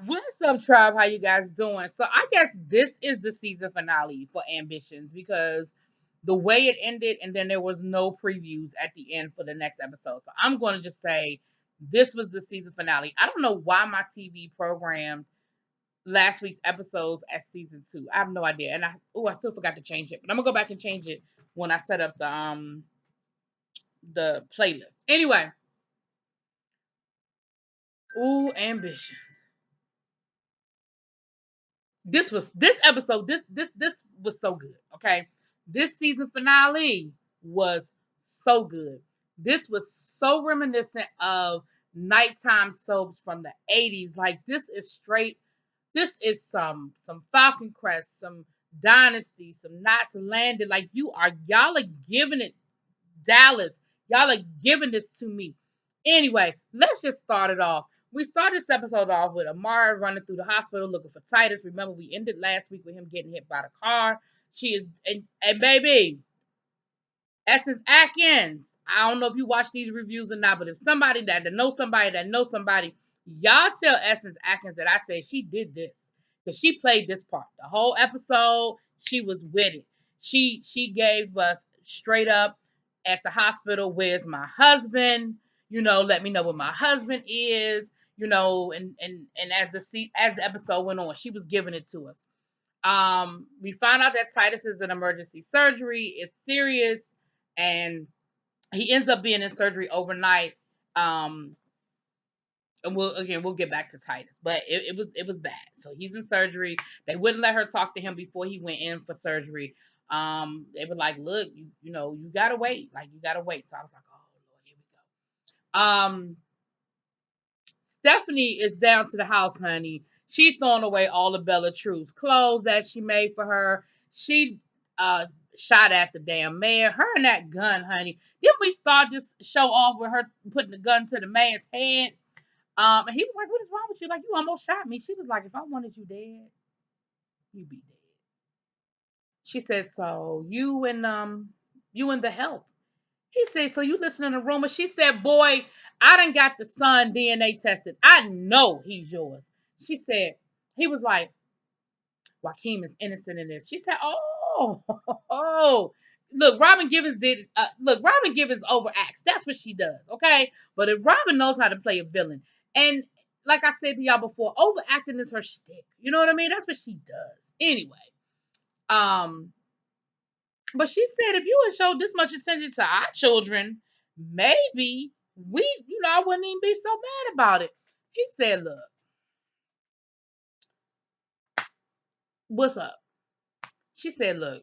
What's up, tribe? How you guys doing? So I guess this is the season finale for Ambitions because the way it ended, and then there was no previews at the end for the next episode. So I'm going to just say this was the season finale. I don't know why my TV programmed last week's episodes as season 2. I have no idea, and I still forgot to change it, but I'm gonna go back and change it when I set up the playlist. Anyway, ooh, Ambitions. This episode this was so good. Okay, this season finale was so good. This was so reminiscent of nighttime soaps from the 80s. Like this is straight. This is some Falcon Crest, some Dynasty, some Knots Landed. Like y'all are giving it Dallas. Y'all are giving this to me. Anyway, let's just start it off. We started this episode off with Amara running through the hospital looking for Titus. Remember, we ended last week with him getting hit by the car. She is, and baby, Essence Atkins. I don't know if you watch these reviews or not, but if somebody that knows somebody that knows somebody, y'all tell Essence Atkins that I said she did this because she played this part the whole episode. She was with it. She gave us straight up at the hospital. Where's my husband? Let me know where my husband is. And as the episode went on, she was giving it to us. We find out that Titus is in emergency surgery. It's serious, and he ends up being in surgery overnight. Um, and we'll get back to Titus, but it was bad. So he's in surgery. They wouldn't let her talk to him before he went in for surgery. They were like, "Look, you gotta wait. Like you gotta wait." So I was like, "Oh Lord, here we go." Stephanie is down to the house, honey. She throwing away all of Bella True's clothes that she made for her. She uh shot at the damn mayor. Her and that gun, honey. Then we start this show off with her putting the gun to the man's head. And he was like, "What is wrong with you? Like you almost shot me." She was like, "If I wanted you dead, you'd be dead." She said, "So you and the help." He said, "So you listening to rumors?" She said, "Boy, I done got the son DNA tested. I know he's yours." She said, he was like, "Joaquin is innocent in this." She said, "Oh, oh." Look, Robin Givens overacts. That's what she does, okay? But if Robin knows how to play a villain, and like I said to y'all before, overacting is her shtick. You know what I mean? That's what she does. Anyway, um, but she said if you had showed this much attention to our children, maybe I wouldn't even be so mad about it. He said, "Look, what's up?" She said, "Look,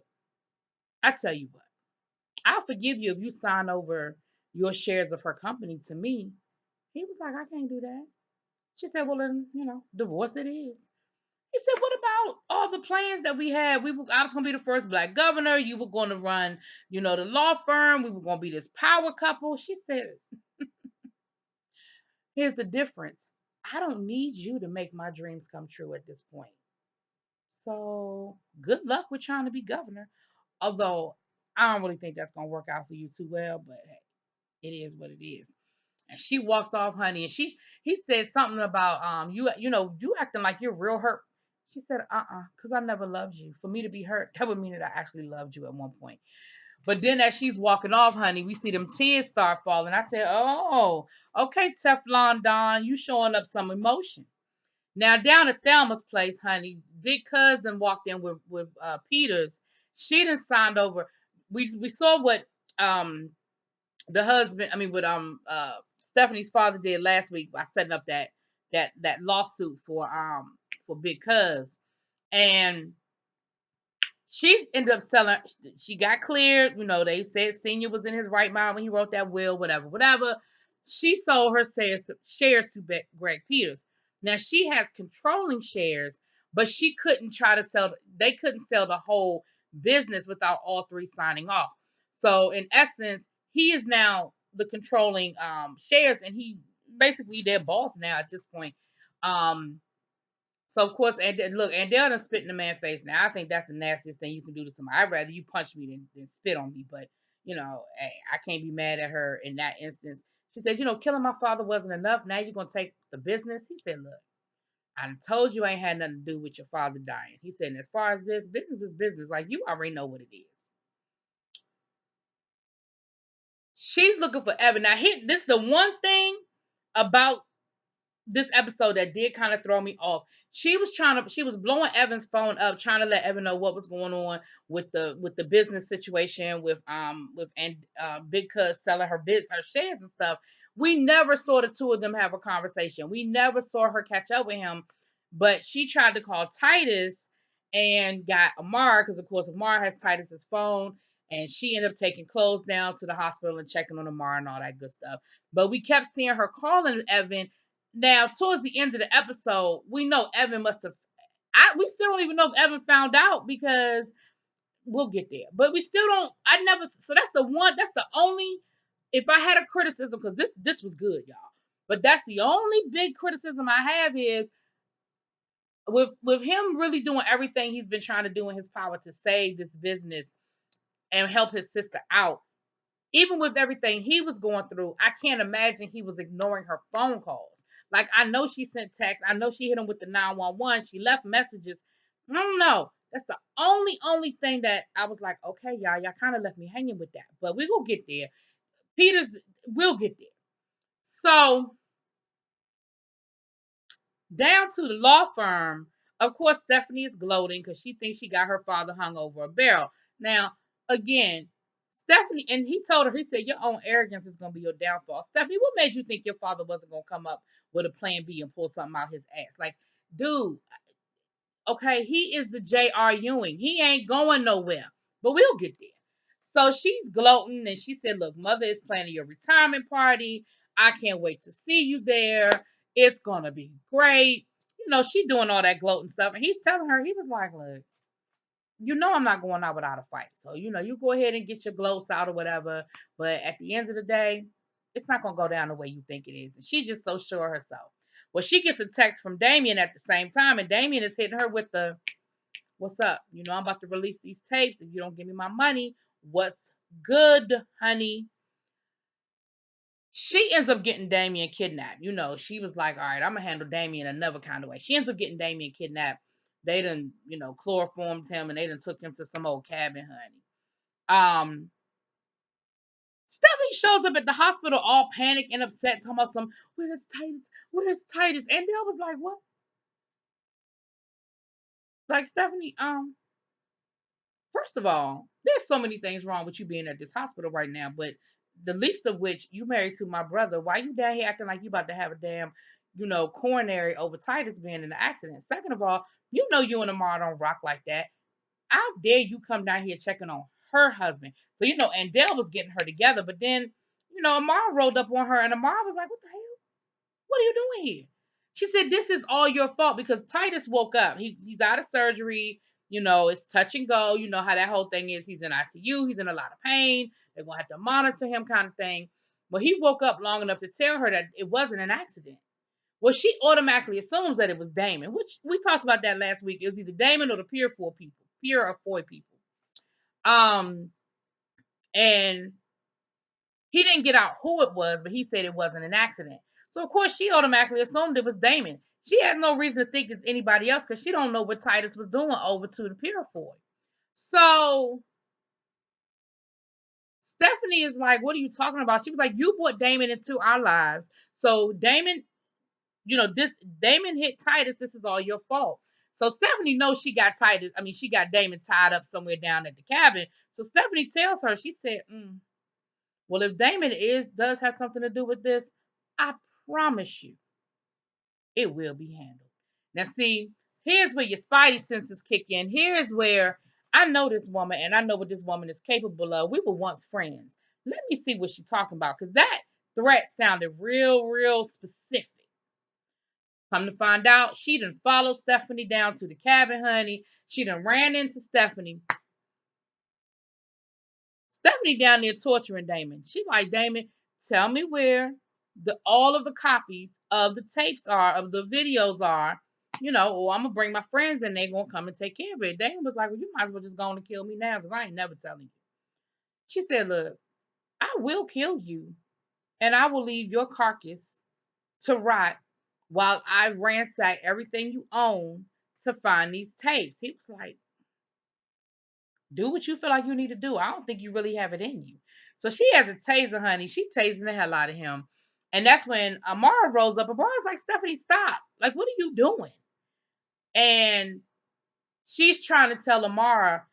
I tell you what, I'll forgive you if you sign over your shares of her company to me." He was like, "I can't do that." She said, "Well, then, divorce it is." He said, "What about all the plans that we had? I was gonna be the first black governor. You were gonna run, the law firm. We were gonna be this power couple." She said, "Here's the difference. I don't need you to make my dreams come true at this point. So good luck with trying to be governor. Although I don't really think that's gonna work out for you too well, but hey, it is what it is." And she walks off, honey, and he said something about you acting like you're real hurt. She said, because I never loved you. For me to be hurt, that would mean that I actually loved you at one point. But then as she's walking off, honey, we see them tears start falling. I said, "Oh, okay, Teflon Don, you showing up some emotion." Now down at Thelma's place, honey, big cousin walked in with Peters. She done signed over. We saw what the husband, I mean, what Stephanie's father did last week by setting up that lawsuit for Big Cuz, and she ended up selling. She got cleared. They said Senior was in his right mind when he wrote that will, whatever, whatever. She sold her shares to Greg Peters. Now she has controlling shares, but she couldn't try to sell. They couldn't sell the whole business without all three signing off. So in essence, he is now the controlling shares, and he basically their boss now at this point. Um, so of course, and look, and they're done spit in the man's face. Now I think that's the nastiest thing you can do to somebody. I'd rather you punch me than spit on me. But hey, I can't be mad at her in that instance. She said, "Killing my father wasn't enough. Now you're gonna take the business." He said, "Look, I told you I ain't had nothing to do with your father dying. He said, and as far as this, business is business. Like, you already know what it is. She's looking for Evan. Now, this is the one thing about this episode that did kind of throw me off. She was blowing Evan's phone up, trying to let Evan know what was going on with the business situation with Big Cuz selling her shares and stuff. We never saw the two of them have a conversation. We never saw her catch up with him, but she tried to call Titus and got Amar, because of course Amar has Titus's phone, and she ended up taking clothes down to the hospital and checking on Amar and all that good stuff. But we kept seeing her calling Evan. Now, towards the end of the episode, we know Evan must have. We still don't even know if Evan found out, because we'll get there. But we still don't. I never. So that's the one. That's the only. If I had a criticism, because this was good, y'all. But that's the only big criticism I have is with him really doing everything he's been trying to do in his power to save this business and help his sister out. Even with everything he was going through, I can't imagine he was ignoring her phone calls. Like, I know she sent texts. I know she hit him with the 911. She left messages. I don't know. That's the only thing that I was like, okay, y'all kind of left me hanging with that. But we will get there. We'll get there. So, down to the law firm. Of course, Stephanie is gloating because she thinks she got her father hung over a barrel. Now, again, Stephanie, and he told her, he said, your own arrogance is going to be your downfall. Stephanie, what made you think your father wasn't going to come up with a plan B and pull something out his ass? Like, dude, okay, he is the J.R. Ewing. He ain't going nowhere. But we'll get there. So she's gloating, and she said, look, mother is planning your retirement party. I can't wait to see you there. It's going to be great. She doing all that gloating stuff. And he's telling her, he was like, look, I'm not going out without a fight. So, you go ahead and get your gloats out or whatever. But at the end of the day, it's not going to go down the way you think it is. And she's just so sure of herself. Well, she gets a text from Damien at the same time, and Damien is hitting her with the, what's up? I'm about to release these tapes. If you don't give me my money, what's good, honey? She ends up getting Damien kidnapped. She was like, all right, I'm going to handle Damien another kind of way. She ends up getting Damien kidnapped. They done, chloroformed him, and they done took him to some old cabin, honey. Stephanie shows up at the hospital all panicked and upset, talking about where's Titus? Where's Titus? And Dale was like, what? Like, Stephanie, first of all, there's so many things wrong with you being at this hospital right now, but the least of which, you married to my brother. Why you down here acting like you about to have a damn, coronary over Titus being in the accident? Second of all, you and Amar don't rock like that. How dare you come down here checking on her husband? So, and Dale was getting her together, but then, Amar rolled up on her, and Amar was like, what the hell? What are you doing here? She said, this is all your fault, because Titus woke up. He's out of surgery. It's touch and go. You know how that whole thing is. He's in ICU. He's in a lot of pain. They're going to have to monitor him, kind of thing. Well, he woke up long enough to tell her that it wasn't an accident. Well, she automatically assumes that it was Damon, which we talked about that last week. It was either Damon or the Pier or Foy people. And he didn't get out who it was, but he said it wasn't an accident. So, of course, she automatically assumed it was Damon. She has no reason to think it's anybody else, because she don't know what Titus was doing over to the Pier Foy. So Stephanie is like, what are you talking about? She was like, you brought Damon into our lives. So Damon, Damon hit Titus. This is all your fault. So Stephanie knows she got Damon tied up somewhere down at the cabin. So Stephanie tells her, she said, well, if Damon does have something to do with this, I promise you it will be handled. Now, see, here's where your spidey senses kick in. Here's where I know this woman, and I know what this woman is capable of. We were once friends. Let me see what she's talking about, because that threat sounded real specific. Come to find out, she done followed Stephanie down to the cabin, honey. She done ran into Stephanie. Stephanie down there torturing Damon. She like, Damon, tell me where all of the copies of the tapes are, of the videos are, or I'm gonna bring my friends and they're gonna come and take care of it. Damon was like, well, you might as well just go on and kill me now, because I ain't never telling you. She said, look, I will kill you, and I will leave your carcass to rot while I ransacked everything you own to find these tapes. He was like, do what you feel like you need to do. I don't think you really have it in you. So she has a taser, honey. She tasing the hell out of him. And that's when Amara rolls up. Amara's like, Stephanie, stop. Like, what are you doing? And she's trying to tell Amara,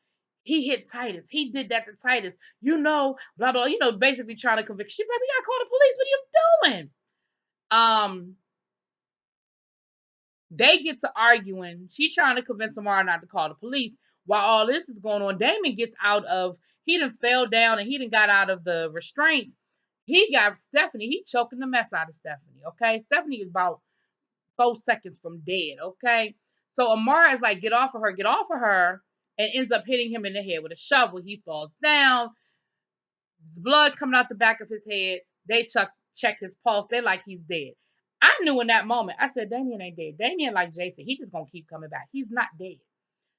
he hit Titus. He did that to Titus. Blah, blah, basically trying to convict. She's like, we gotta call the police. What are you doing? They get to arguing. She's trying to convince Amara not to call the police. While all this is going on, Damon gets out of, he done fell down and he done got out of the restraints. He got Stephanie. He choking the mess out of Stephanie. Okay. Stephanie is about 4 seconds from dead. Okay. So Amara is like, get off of her, and ends up hitting him in the head with a shovel. He falls down. There's blood coming out the back of his head. They check his pulse. They like he's dead. I knew in that moment, I said, Damien ain't dead. Damien, like Jason, he just gonna keep coming back. He's not dead.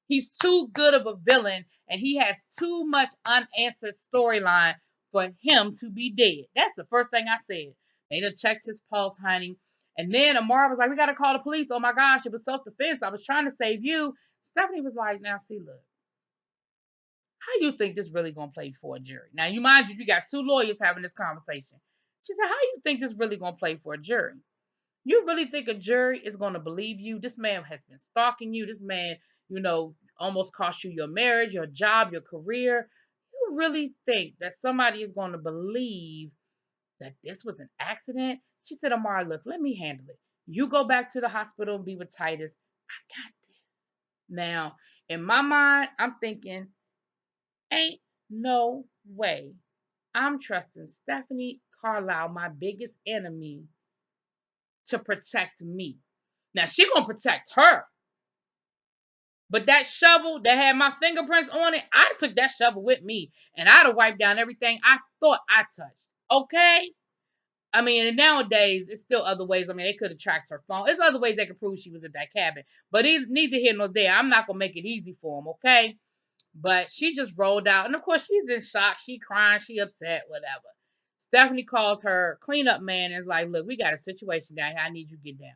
He's too good of a villain, and he has too much unanswered storyline for him to be dead. That's the first thing I said. They done checked his pulse, honey. And then Amara was like, we gotta call the police. Oh my gosh, it was self-defense. I was trying to save you. Stephanie was like, now see, look, how you think this really gonna play for a jury? Now, you mind you got two lawyers having this conversation. She said, how you think this really gonna play for a jury? You really think a jury is gonna believe you? This man has been stalking you. This man, almost cost you your marriage, your job, your career. You really think that somebody is gonna believe that this was an accident? She said, Amara, look, let me handle it. You go back to the hospital and be with Titus. I got this. Now, in my mind, I'm thinking, ain't no way I'm trusting Stephanie Carlisle, my biggest enemy, to protect me. Now she gonna protect her. But that shovel that had my fingerprints on it, I'd have took that shovel with me and I'd have wiped down everything I thought I touched. Okay? I mean, and nowadays, it's still other ways. I mean, they could have tracked her phone. There's other ways they could prove she was at that cabin. But neither here nor there. I'm not going to make it easy for them, okay? But she just rolled out. And of course, she's in shock. She crying. She upset, whatever. Stephanie calls her cleanup man and is like, look, we got a situation down here. I need you to get down here.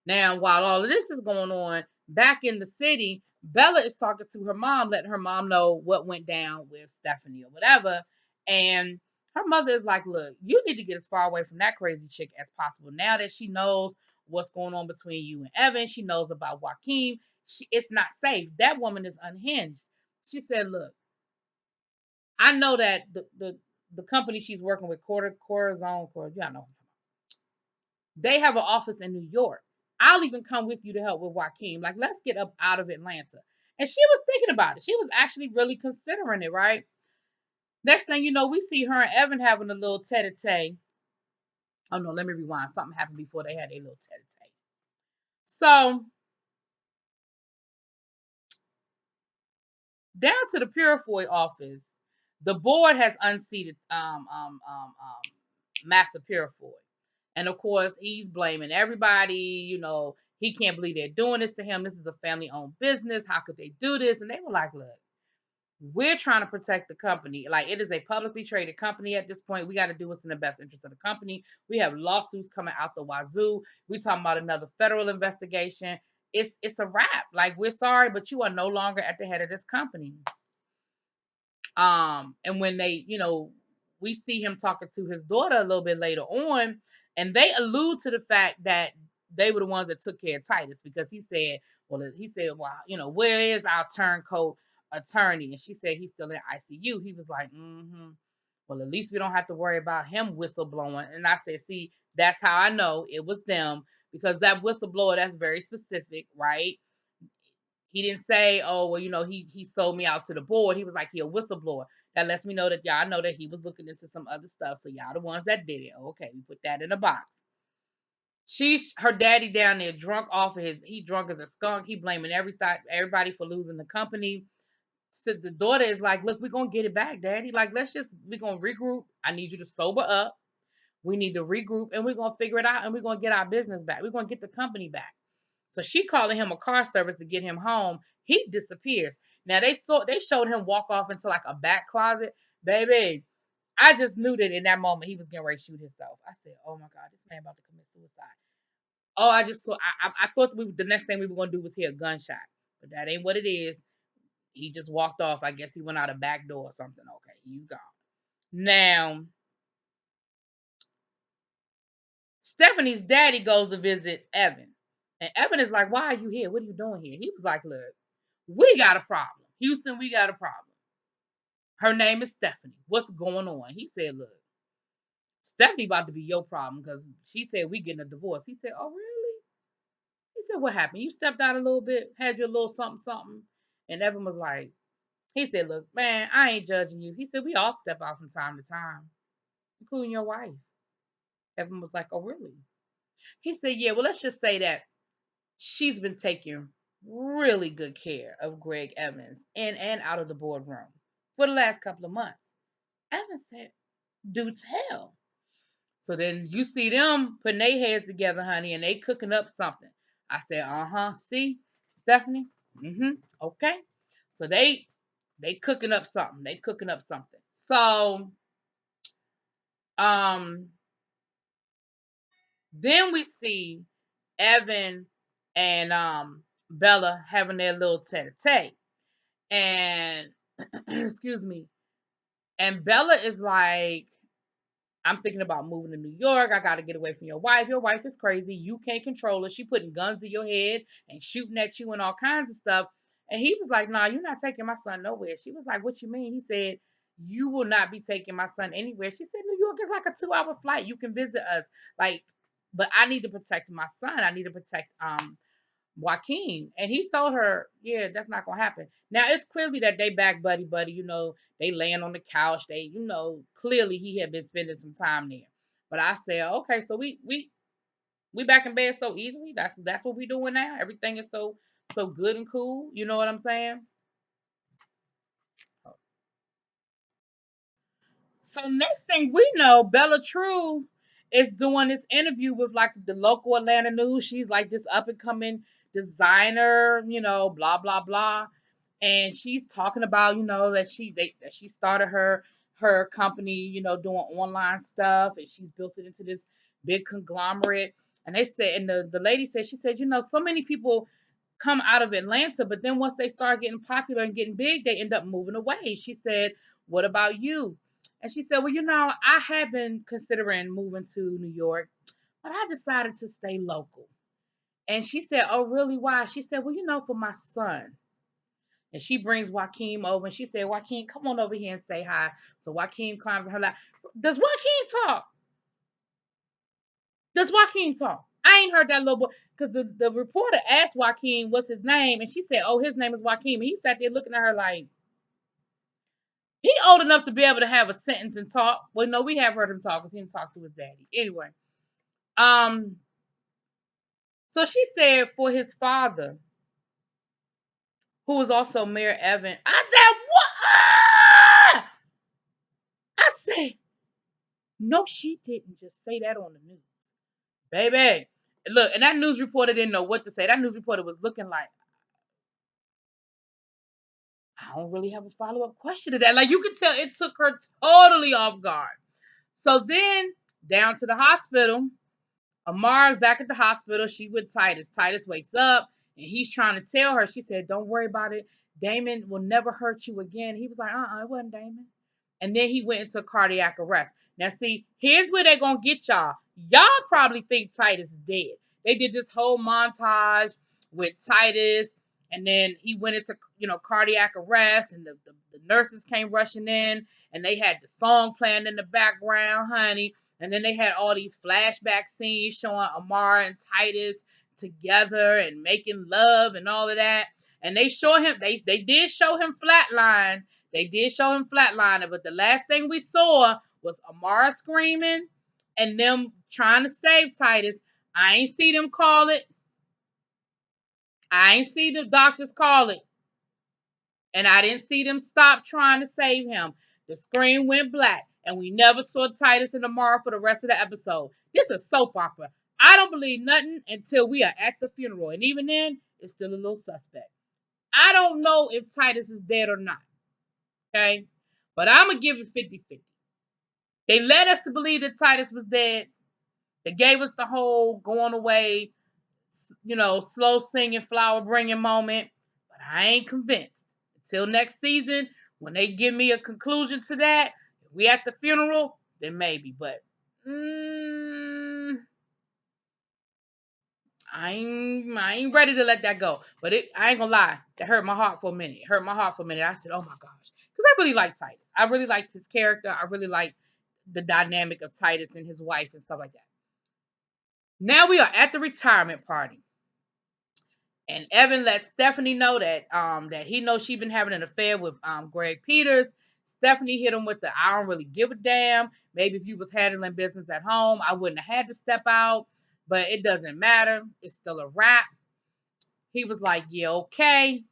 Now, while all of this is going on, back in the city, Bella is talking to her mom, letting her mom know what went down with Stephanie or whatever. And her mother is like, look, you need to get as far away from that crazy chick as possible. Now that she knows what's going on between you and Evan, she knows about Joaquin. It's not safe. That woman is unhinged. She said, look, I know that the company she's working with, Corazon, y'all know, they have an office in New York. I'll even come with you to help with Joaquin. Like, let's get up out of Atlanta. And she was thinking about it. She was actually really considering it, right? Next thing you know, we see her and Evan having a little tete-a-tete. Oh, no, let me rewind. Something happened before they had a little tete-a-tete. So, down to the Purifoy office, the board has unseated Master Purifoy. And of course, he's blaming everybody. He can't believe they're doing this to him. This is a family-owned business. How could they do this? And they were like, look, we're trying to protect the company. Like, it is a publicly traded company at this point. We got to do what's in the best interest of the company. We have lawsuits coming out the wazoo. We're talking about another federal investigation. It's a wrap. Like, we're sorry, but you are no longer at the head of this company. And when we see him talking to his daughter a little bit later on, and they allude to the fact that they were the ones that took care of Titus, because he said, well, where is our turncoat attorney? And she said he's still in ICU. He was like, well, at least we don't have to worry about him whistleblowing. And I said, see, that's how I know it was them, because that whistleblower, that's very specific, right? He didn't say, oh, well, he sold me out to the board. He was like, he a whistleblower. That lets me know that y'all know that he was looking into some other stuff. So y'all the ones that did it. Okay, we put that in a box. Her daddy down there drunk off of he drunk as a skunk. He blaming everybody for losing the company. So the daughter is like, look, we're going to get it back, daddy. Like, we're going to regroup. I need you to sober up. We need to regroup, and we're going to figure it out, and we're going to get our business back. We're going to get the company back. So she calling him a car service to get him home. He disappears. Now they showed him walk off into like a back closet. Baby, I just knew that in that moment he was getting ready to shoot himself. I said, "Oh my God, this man about to commit suicide." Oh, I just saw. I thought the next thing we were gonna do was hear a gunshot, but that ain't what it is. He just walked off. I guess he went out a back door or something. Okay, he's gone. Now, Stephanie's daddy goes to visit Evan, and Evan is like, "Why are you here? What are you doing here?" He was like, "Look, we got a problem, Houston. We got a problem. Her name is Stephanie. What's going on?" He said, "Look, Stephanie about to be your problem because she said we getting a divorce." He said, "Oh, really?" He said, "What happened? You stepped out a little bit, had your little something, something." And Evan was like, he said, "Look, man, I ain't judging you." He said, "We all step out from time to time, including your wife." Evan was like, "Oh, really?" He said, "Yeah, well, let's just say that she's been taking really good care of Greg Evans in and out of the boardroom for the last couple of months." Evan said, "Do tell." So then you see them putting their heads together, honey, and they cooking up something. I said, see, Stephanie? Okay. So they cooking up something. They cooking up something. So um then we see Evan and Bella having their little tete-a-tete. And excuse me. And Bella is like, "I'm thinking about moving to New York. I got to get away from your wife. Your wife is crazy. You can't control her. She putting guns to your head and shooting at you and all kinds of stuff." And he was like, "Nah, you're not taking my son nowhere." She was like, "What you mean?" He said, "You will not be taking my son anywhere." She said, "New York is like a 2-hour flight. You can visit us. Like, but I need to protect my son. I need to protect Joaquin." And he told her, "Yeah, that's not gonna happen." Now it's clearly that they back buddy buddy. They laying on the couch. Clearly he had been spending some time there. But I said, okay, so we back in bed so easily. That's what we doing now. Everything is so good and cool. You know what I'm saying? So next thing we know, Bella True is doing this interview with like the local Atlanta news. She's like this up and coming designer, blah blah blah, and she's talking about that she started her company, doing online stuff, and she's built it into this big conglomerate. And they said, and the lady said, she said, so many people come out of Atlanta, but then once they start getting popular and getting big, they end up moving away. She said, "What about you?" And she said, "Well, I had been considering moving to New York, but I decided to stay local." And she said, "Oh, really? Why?" She said, "Well, for my son." And she brings Joaquin over and she said, "Joaquin, come on over here and say hi." So Joaquin climbs on her lap. Does Joaquin talk? Does Joaquin talk? I ain't heard that little boy, because the reporter asked Joaquin what's his name, and she said, "Oh, his name is Joaquin." And he sat there looking at her like, he old enough to be able to have a sentence and talk. Well, no, we have heard him talk because he didn't talk to his daddy. Anyway, um, so she said for his father, who was also Mayor Evan. I said, "What?" I said, "No, she didn't just say that on the news, baby." Look, and that news reporter didn't know what to say. That news reporter was looking like, I don't really have a follow-up question to that. Like, you could tell it took her totally off guard. So then down to the hospital. Amar's back at the hospital. She with Titus. Titus wakes up and he's trying to tell her. She said, "Don't worry about it. Damon will never hurt you again." He was like, "It wasn't Damon." And then he went into cardiac arrest. Now, see, here's where they're going to get y'all. Y'all probably think Titus is dead. They did this whole montage with Titus, and then he went into, cardiac arrest, and the nurses came rushing in, and they had the song playing in the background, honey. And then they had all these flashback scenes showing Amar and Titus together and making love and all of that. And they did show him flatline. They did show him flatlining, but the last thing we saw was Amara screaming and them trying to save Titus. I ain't see them call it. I ain't see the doctors call it. And I didn't see them stop trying to save him. The screen went black, and we never saw Titus and Amara for the rest of the episode. This is a soap opera. I don't believe nothing until we are at the funeral, and even then, it's still a little suspect. I don't know if Titus is dead or not, okay? But I'm going to give it 50-50. They led us to believe that Titus was dead. They gave us the whole going away, slow singing, flower bringing moment. But I ain't convinced. Until next season, when they give me a conclusion to that, if we at the funeral, then maybe. But I ain't ready to let that go. But I ain't gonna lie, that hurt my heart for a minute. It hurt my heart for a minute. I said, oh my gosh. Because I really like Titus. I really liked his character. I really like the dynamic of Titus and his wife and stuff like that. Now we are at the retirement party. And Evan lets Stephanie know that he knows she's been having an affair with Greg Peters. Stephanie hit him with the I don't really give a damn. Maybe if you was handling business at home, I wouldn't have had to step out. But it doesn't matter. It's still a wrap. He was like, yeah, okay.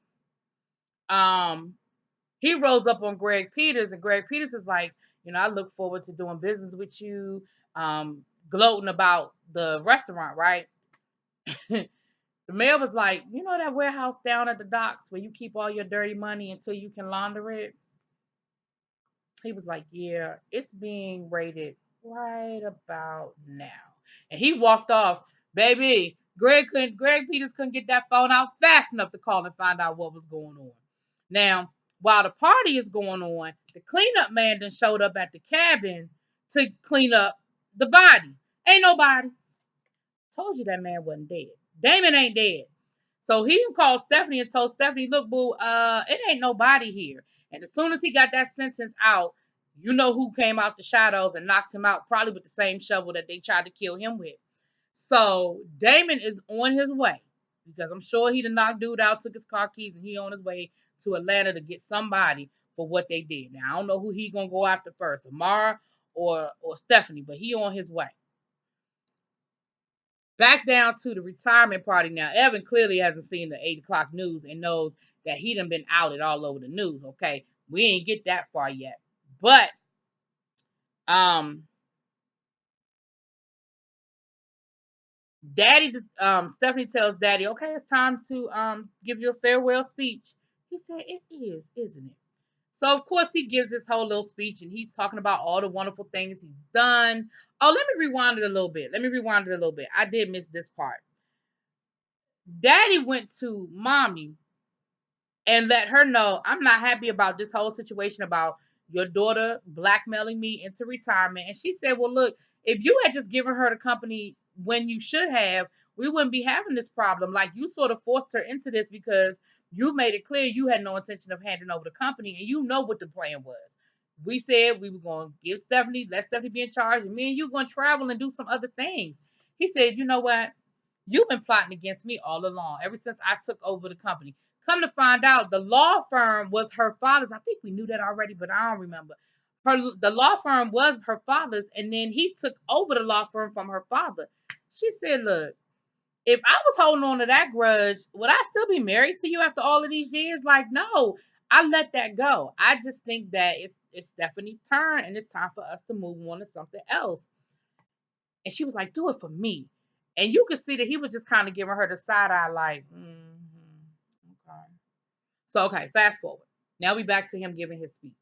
He rose up on Greg Peters, and Greg Peters is like, I look forward to doing business with you. Gloating about the restaurant, right? The mayor was like, that warehouse down at the docks where you keep all your dirty money until you can launder it? He was like, yeah, it's being raided right about now. And he walked off. Baby, Greg Peters couldn't get that phone out fast enough to call and find out what was going on. Now, while the party is going on, the cleanup man then showed up at the cabin to clean up the body. Ain't nobody. Told you that man wasn't dead. Damon ain't dead. So he called Stephanie and told Stephanie, look, boo, it ain't nobody here. And as soon as he got that sentence out, you know who came out the shadows and knocked him out, probably with the same shovel that they tried to kill him with. So Damon is on his way, because I'm sure he done knocked dude out, took his car keys, and he on his way to Atlanta to get somebody for what they did. Now, I don't know who he gonna go after first, Amara or Stephanie, but he on his way. Back down to the retirement party now. Evan clearly hasn't seen the 8 o'clock news and knows that he done been outed all over the news. Okay, we ain't get that far yet, but Daddy, Stephanie tells Daddy, okay, it's time to give your farewell speech. He said, it is, isn't it? So of course he gives this whole little speech and he's talking about all the wonderful things he's done. Oh, let me rewind it a little bit. I did miss this part. Daddy went to Mommy and let her know, I'm not happy about this whole situation about your daughter blackmailing me into retirement. And she said, well, look, if you had just given her the company when you should have, we wouldn't be having this problem. Like, you sort of forced her into this because you made it clear you had no intention of handing over the company, and you know what the plan was. We said we were going to let Stephanie be in charge, and me and you going to travel and do some other things. He said, you know what? You've been plotting against me all along, ever since I took over the company. Come to find out, the law firm was her father's. I think we knew that already, but I don't remember. The law firm was her father's, and then he took over the law firm from her father. She said, look, if I was holding on to that grudge, would I still be married to you after all of these years? Like, no, I let that go. I just think that it's Stephanie's turn, and it's time for us to move on to something else. And she was like, do it for me. And you could see that he was just kind of giving her the side eye, like, okay. So, okay, fast forward. Now we back to him giving his speech.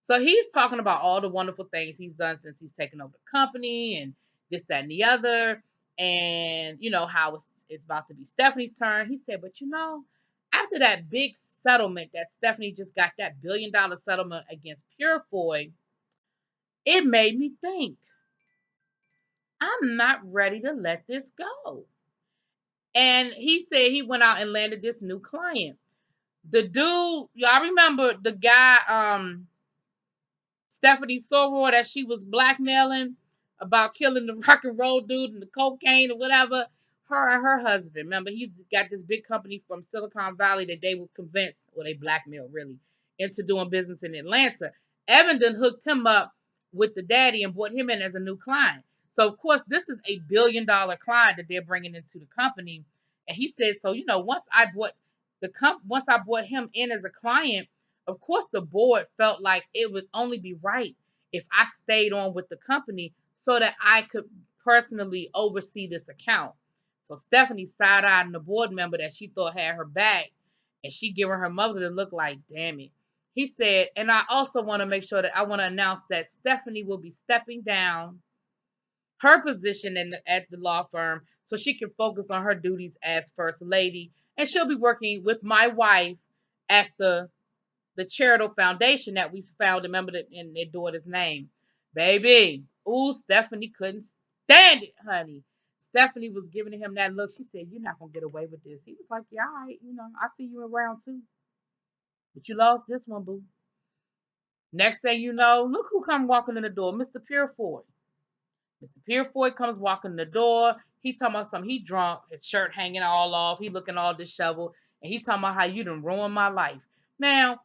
So he's talking about all the wonderful things he's done since he's taken over the company and this, that, and the other. And, how it's about to be Stephanie's turn. He said, but after that big settlement that Stephanie just got, that $1 billion settlement against Purefoy, it made me think, I'm not ready to let this go. And he said he went out and landed this new client. The dude, y'all remember the guy, Stephanie Soror, that she was blackmailing about killing the rock and roll dude and the cocaine or whatever? Her and her husband, remember, he's got this big company from Silicon Valley that they were convinced, or they blackmailed really, into doing business in Atlanta. Evan done hooked him up with the daddy and brought him in as a new client. So of course, this is a $1 billion client that they're bringing into the company. And he said, so once I brought him in as a client, of course the board felt like it would only be right if I stayed on with the company so that I could personally oversee this account. So Stephanie side-eyeing the board member that she thought had her back, and she giving her mother the look like, damn it, He said, and I also want to make sure that I want to announce that Stephanie will be stepping down her position at the law firm so she can focus on her duties as first lady, and she'll be working with my wife at the charitable foundation that we found. Remember that in their daughter's name, baby. Ooh, Stephanie couldn't stand it, honey. Stephanie was giving him that look. She said, "You're not gonna get away with this." He was like, "Yeah, all right, I see you around too, but you lost this one, boo." Next thing you know, look who come walking in the door, Mr. Purefoy. Mr. Purefoy comes walking in the door. He talking about something. He drunk, his shirt hanging all off. He looking all disheveled, and he talking about how you done ruined my life. Now,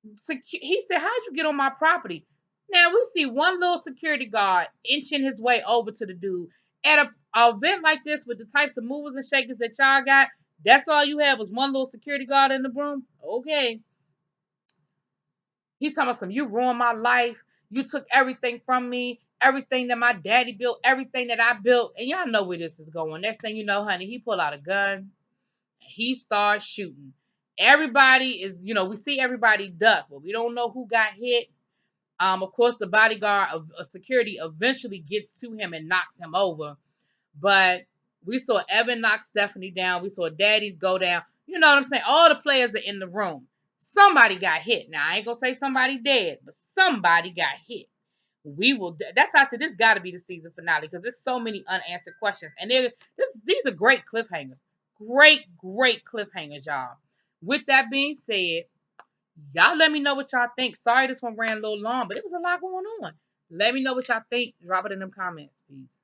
he said, "How'd you get on my property?" Now we see one little security guard inching his way over to the dude at a event like this with the types of movers and shakers that y'all got. That's all you have was one little security guard in the room. Okay, he talking about some. You ruined my life. You took everything from me. Everything that my daddy built, everything that I built, and y'all know where this is going. Next thing you know, honey, he pulled out a gun. He starts shooting. Everybody is, we see everybody duck, but we don't know who got hit. Of course, the bodyguard of security eventually gets to him and knocks him over. But we saw Evan knock Stephanie down. We saw Daddy go down. You know what I'm saying? All the players are in the room. Somebody got hit. Now, I ain't going to say somebody dead, but somebody got hit. That's how I said this got to be the season finale because there's so many unanswered questions. And these are great cliffhangers. Great cliffhangers, y'all. With that being said, y'all let me know what y'all think. Sorry this one ran a little long, but it was a lot going on. Let me know what y'all think. Drop it in them comments, please.